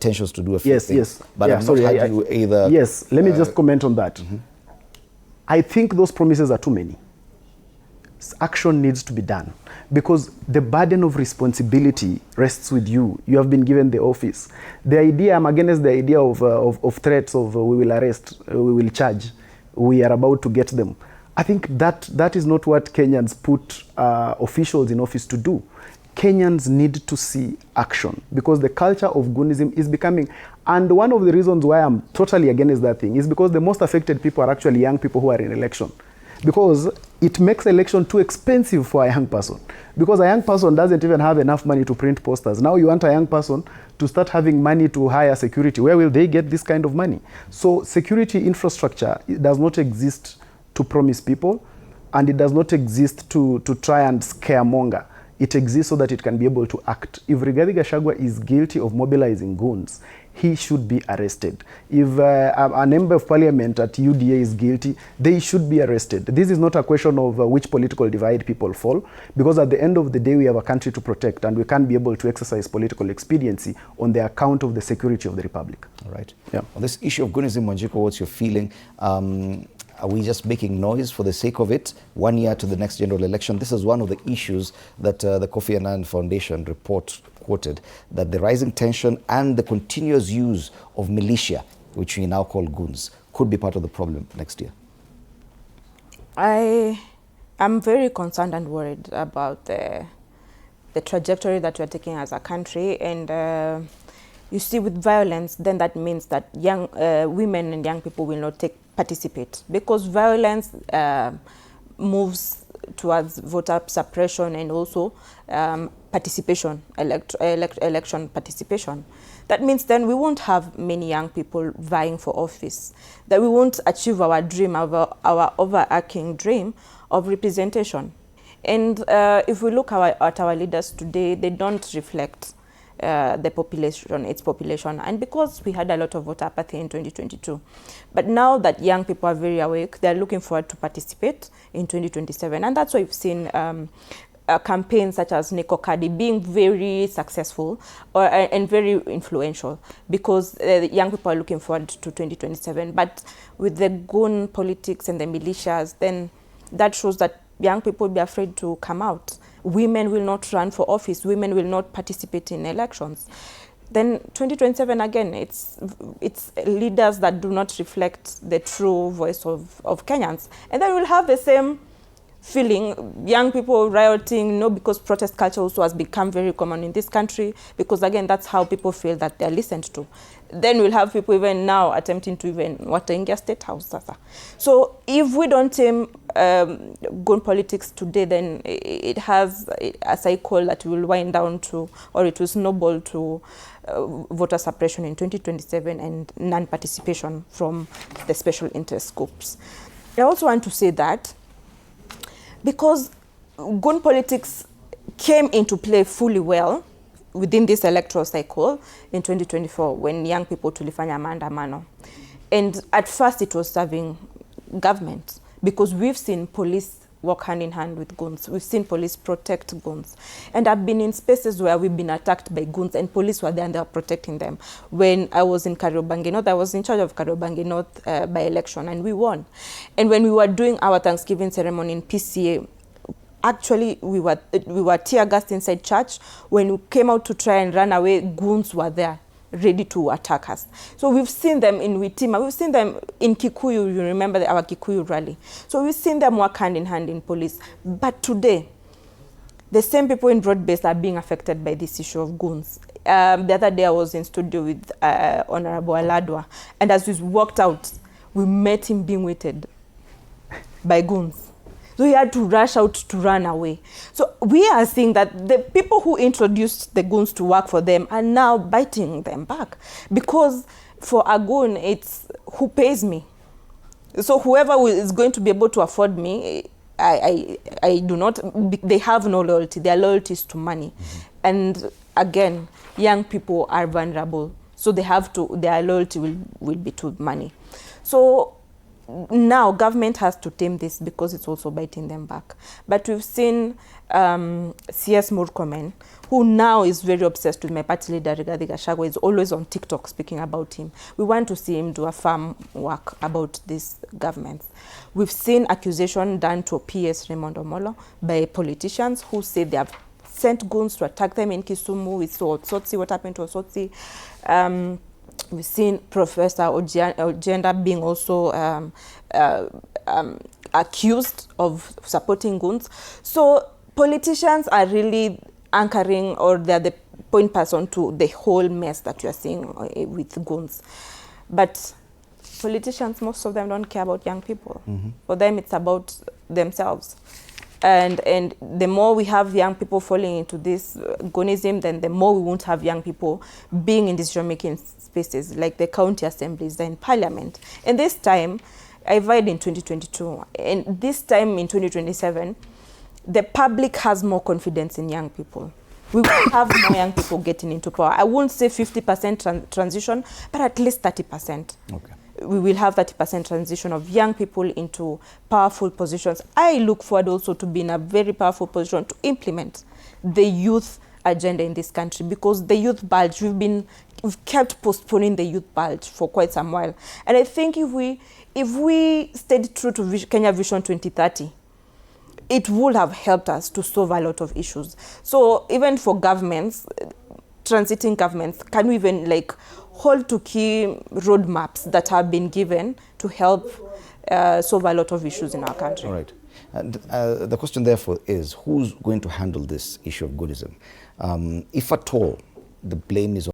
intentions to do a few things. Yes. But yeah, I'm not had you either. Yes, let me just comment on that. I think those promises are too many. Action needs to be done because the burden of responsibility rests with you. You have been given the office. The idea, I'm against the idea of threats of we will arrest, we will charge, we are about to get them. I think that is not what Kenyans put officials in office to do. Kenyans need to see action because the culture of goonism is becoming, and one of the reasons why I'm totally against that thing is because the most affected people are actually young people who are in election. Because it makes election too expensive for a young person. Because a young person doesn't even have enough money to print posters. Now you want a young person to start having money to hire security. Where will they get this kind of money? So security infrastructure does not exist to promise people, and it does not exist to try and scaremonger. It exists so that it can be able to act. If Rigathi Gachagua is guilty of mobilizing goons, he should be arrested. If a member of parliament at UDA is guilty, they should be arrested. This is not a question of which political divide people fall, because at the end of the day, we have a country to protect, and we can't be able to exercise political expediency on the account of the security of the republic. All right. Yeah. On this issue of goonism, Wanjiku, what's your feeling? Are we just making noise for the sake of it? 1 year to the next general election. This is one of the issues that the Kofi Annan Foundation report quoted, that the rising tension and the continuous use of militia, which we now call goons, could be part of the problem next year. I'm very concerned and worried about the trajectory that we're taking as a country. And you see, with violence, then that means that young women and young people will not participate, because violence moves towards voter suppression and also participation, election participation. That means then we won't have many young people vying for office, that we won't achieve our dream, our overarching dream of representation. And if we look at our leaders today, they don't reflect the population, its population, and because we had a lot of voter apathy in 2022. But now that young people are very awake, they're looking forward to participate in 2027. And that's why we've seen campaigns such as Nico Kadi being very successful and very influential, because young people are looking forward to 2027. But with the goon politics and the militias, then that shows that young people will be afraid to come out. Women will not run for office. Women will not participate in elections. Then 2027, again, it's leaders that do not reflect the true voice of Kenyans. And then we'll have the same feeling, young people rioting, because protest culture also has become very common in this country, because again, that's how people feel that they're listened to. Then we'll have people even now attempting to even wataingia State House. So if we don't tame goon politics today, then it has a cycle that will wind down to, or it will snowball to voter suppression in 2027 and non-participation from the special interest groups. I also want to say that because goon politics came into play fully well within this electoral cycle in 2024 when young people tulifanya maandamano. And at first it was serving government, because we've seen police work hand in hand with goons. We've seen police protect goons. And I've been in spaces where we've been attacked by goons and police were there and they were protecting them. When I was in Kariobangi North, I was in charge of Kariobangi North by election, and we won. And when we were doing our Thanksgiving ceremony in PCA, actually we were tear gassed inside church. When we came out to try and run away, goons were there, ready to attack us. So we've seen them in Witima, we've seen them in Kikuyu, you remember our Kikuyu rally. So we've seen them work hand in hand in police. But today, the same people in broad-based are being affected by this issue of goons. The other day I was in studio with Honorable Aladwa, and as we walked out, we met him being waited by goons. So he had to rush out to run away. So we are seeing that the people who introduced the goons to work for them are now biting them back. Because for a goon, it's who pays me. So whoever is going to be able to afford me, I do not, they have no loyalty. Their loyalty is to money. And again, young people are vulnerable. So they have to, their loyalty will be to money. So now government has to tame this because it's also biting them back. But we've seen CS Murkomen, who now is very obsessed with my party leader, Rigathi Gachagua, is always on TikTok speaking about him. We want to see him do a firm work about these governments. We've seen accusation done to PS Raymond Omolo by politicians who say they have sent goons to attack them in Kisumu. We saw Otsotsi, what happened to Otsotsi. We've seen Professor Ojenda being also accused of supporting goons. So politicians are really anchoring, or they're the point person to the whole mess that you're seeing with goons. But politicians, most of them don't care about young people. For them, it's about themselves. And the more we have young people falling into this goonism, then the more we won't have young people being in decision-making spaces, like the county assemblies, then parliament. And this time, I voted in 2022, and this time in 2027, the public has more confidence in young people. We will have more young people getting into power. I won't say 50% transition, but at least 30%. Okay. We will have 30% transition of young people into powerful positions. I look forward also to be in a very powerful position to implement the youth agenda in this country, because the youth bulge, we've kept postponing the youth bulge for quite some while. And I think if we stayed true to Kenya Vision 2030, it would have helped us to solve a lot of issues. So even for governments, transiting governments, can we even like hold to key roadmaps that have been given to help solve a lot of issues in our country? All right. And the question therefore is, who's going to handle this issue of goonism? If at all, the blame is on